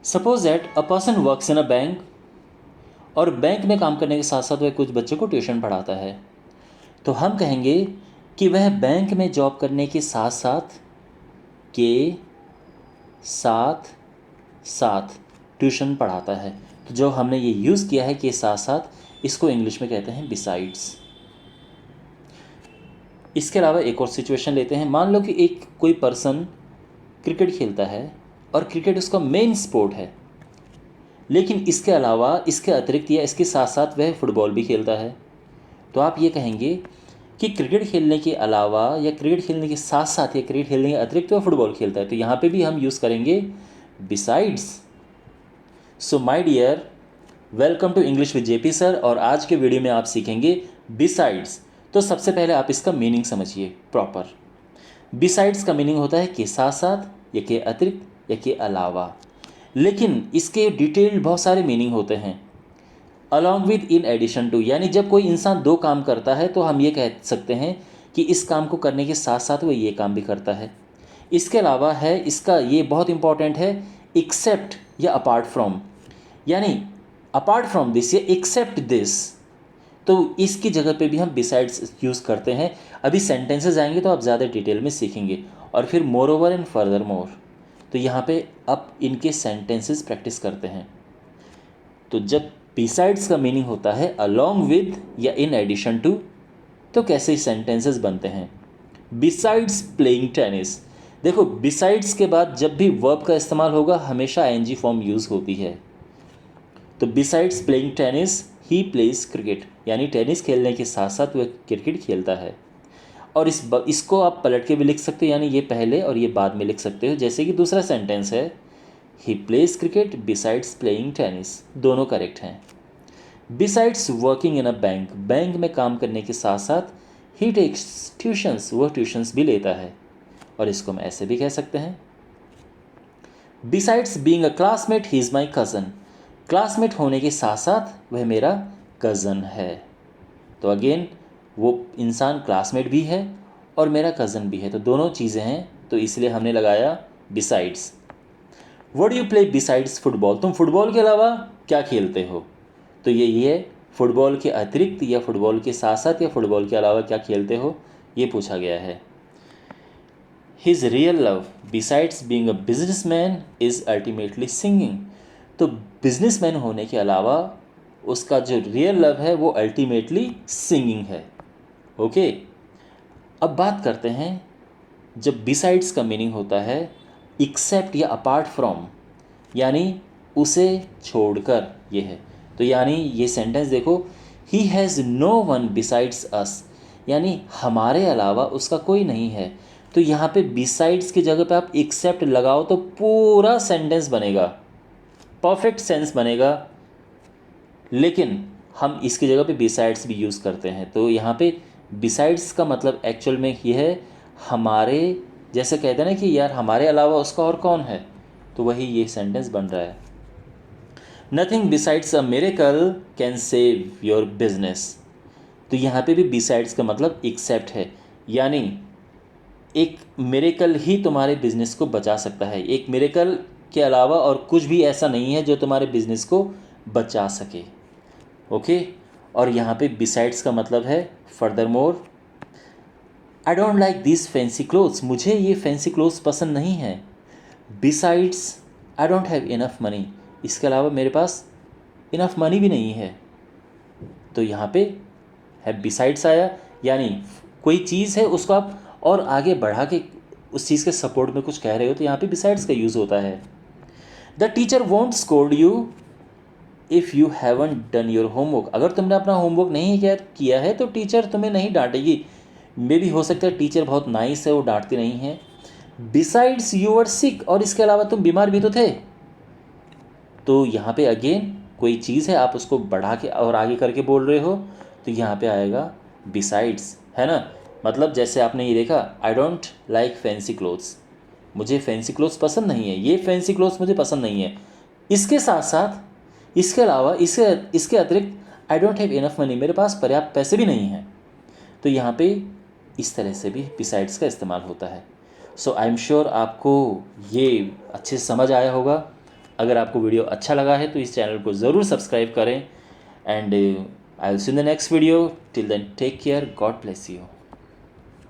Suppose that a person works in a bank, और bank में काम करने के साथ साथ वह कुछ बच्चों को ट्यूशन पढ़ाता है। तो हम कहेंगे कि वह बैंक में जॉब करने के साथ साथ साथ साथ ट्यूशन पढ़ाता है। तो जो हमने ये यूज़ किया है कि साथ साथ, इसको इंग्लिश में कहते हैं बिसाइड्स। इसके अलावा एक और सिचुएशन लेते हैं। मान लो कि एक कोई पर्सन क्रिकेट खेलता है और क्रिकेट उसका मेन स्पोर्ट है, लेकिन इसके अलावा, इसके अतिरिक्त या इसके साथ साथ वह फुटबॉल भी खेलता है। तो आप ये कहेंगे कि क्रिकेट खेलने के अलावा या क्रिकेट खेलने के साथ साथ या क्रिकेट खेलने के अतिरिक्त वह फुटबॉल खेलता है। तो यहाँ पे भी हम यूज़ करेंगे besides. So my dear, welcome to English with JP sir. और आज के वीडियो में आप सीखेंगे बिसाइड्स। तो सबसे पहले आप इसका मीनिंग समझिए प्रॉपर। बिसाइड्स का मीनिंग होता है कि साथ साथ या के अतिरिक्त या के अलावा, लेकिन इसके डिटेल्ड बहुत सारे मीनिंग होते हैं। Along with, in addition to, यानी जब कोई इंसान दो काम करता है तो हम ये कह सकते हैं कि इस काम को करने के साथ साथ वो ये काम भी करता है। इसके अलावा है, इसका ये बहुत इंपॉर्टेंट है, एक्सेप्ट या अपार्ट फ्रॉम, यानी अपार्ट फ्रॉम दिस या एक्सेप्ट दिस। तो इसकी जगह पे भी हम बिसाइड्स यूज़ करते हैं। अभी सेंटेंसेस आएंगे तो आप ज़्यादा डिटेल में सीखेंगे। और फिर more over and further more, तो यहाँ पे अब इनके सेंटेंसेस प्रैक्टिस करते हैं। तो जब बिसाइड्स का मीनिंग होता है अलॉन्ग विद या इन एडिशन टू, तो कैसे सेंटेंसेस बनते हैं। बिसाइड्स प्लेइंग टेनिस, देखो बिसाइड्स के बाद जब भी वर्ब का इस्तेमाल होगा हमेशा आईएनजी फॉर्म यूज़ होती है। तो besides playing tennis he plays cricket, यानी टेनिस खेलने के साथ साथ वह क्रिकेट खेलता है। और इसको आप पलट के भी लिख सकते हो, यानी ये पहले और ये बाद में लिख सकते हो। जैसे कि दूसरा सेंटेंस है, he plays cricket besides playing tennis, दोनों करेक्ट हैं। Besides working in a bank, bank में काम करने के साथ साथ ही टेक्स ट्यूशंस, वह ट्यूशंस भी लेता है। और इसको हम ऐसे भी कह सकते हैं, besides being a classmate he is my cousin, classmate होने के साथ साथ वह मेरा कज़न है। तो अगेन वो इंसान क्लासमेट भी है और मेरा कज़न भी है, तो दोनों चीज़ें हैं, तो इसलिए हमने लगाया besides. What do you play besides football, तुम फुटबॉल के अलावा क्या खेलते हो। तो यही है, फुटबॉल के अतिरिक्त या फुटबॉल के साथ साथ या फुटबॉल के अलावा क्या खेलते हो, ये पूछा गया है। His real love besides being a businessman is ultimately singing, तो बिजनेसमैन होने के अलावा उसका जो रियल लव है वो अल्टीमेटली सिंगिंग है। ओके, अब बात करते हैं, जब बिसाइड्स का मीनिंग होता है एक्सेप्ट या अपार्ट फ्रॉम, यानी उसे छोड़कर, ये है। तो यानी ये सेंटेंस देखो, he has no one besides us, यानी हमारे अलावा उसका कोई नहीं है। तो यहाँ पे बिसाइड्स की जगह पे आप एक्सेप्ट लगाओ तो पूरा सेंटेंस बनेगा, परफेक्ट सेंस बनेगा। लेकिन हम इसकी जगह पे बिसाइड्स भी यूज़ करते हैं। तो यहाँ पे बिसाइड्स का मतलब एक्चुअल में ये है हमारे, जैसे कहते हैं ना कि यार हमारे अलावा उसका और कौन है, तो वही ये सेंटेंस बन रहा है। Nothing besides a miracle can save your business, तो यहाँ पे भी बिसाइड्स का मतलब एक्सेप्ट है, यानी एक मिरेकल ही तुम्हारे बिजनेस को बचा सकता है। एक मिरेकल के अलावा और कुछ भी ऐसा नहीं है जो तुम्हारे बिजनेस को बचा सके। ओके, और यहाँ पे बिसाइड्स का मतलब है further more. I don't like this fancy clothes, मुझे ये फैंसी क्लोथ्स पसंद नहीं है। Besides I don't have enough money, इसके अलावा मेरे पास इनफ मनी भी नहीं है। तो यहाँ पे है बिसाइड्स आया, यानी कोई चीज़ है उसको आप और आगे बढ़ा के उस चीज़ के सपोर्ट में कुछ कह रहे हो, तो यहाँ पे बिसाइड्स का यूज़ होता है। The teacher won't scold you if you haven't done your homework, अगर तुमने अपना होमवर्क नहीं किया है तो टीचर तुम्हें नहीं डांटेगी। मे भी हो सकता है टीचर बहुत नाइस है, वो डांटती नहीं है। बिसाइड्स यू वर सिक, और इसके अलावा तुम बीमार भी तो थे। तो यहाँ पे अगेन कोई चीज़ है, आप उसको बढ़ा के और आगे करके बोल रहे हो, तो यहाँ पे आएगा बिसाइड्स, है ना। मतलब जैसे आपने ये देखा, I don't like fancy clothes, मुझे फैंसी क्लोथ्स पसंद नहीं है, ये फैंसी क्लोथ्स मुझे पसंद नहीं है। इसके साथ साथ, इसके अलावा, इसके अतिरिक्त I don't have enough money, मेरे पास पर्याप्त पैसे भी नहीं हैं। तो यहाँ पे इस तरह से भी बिसाइड्स का इस्तेमाल होता है। सो आई एम श्योर आपको ये अच्छे से समझ आया होगा। अगर आपको वीडियो अच्छा लगा है तो इस चैनल को ज़रूर सब्सक्राइब करें and I will see in the next video. Till then take care. God bless you.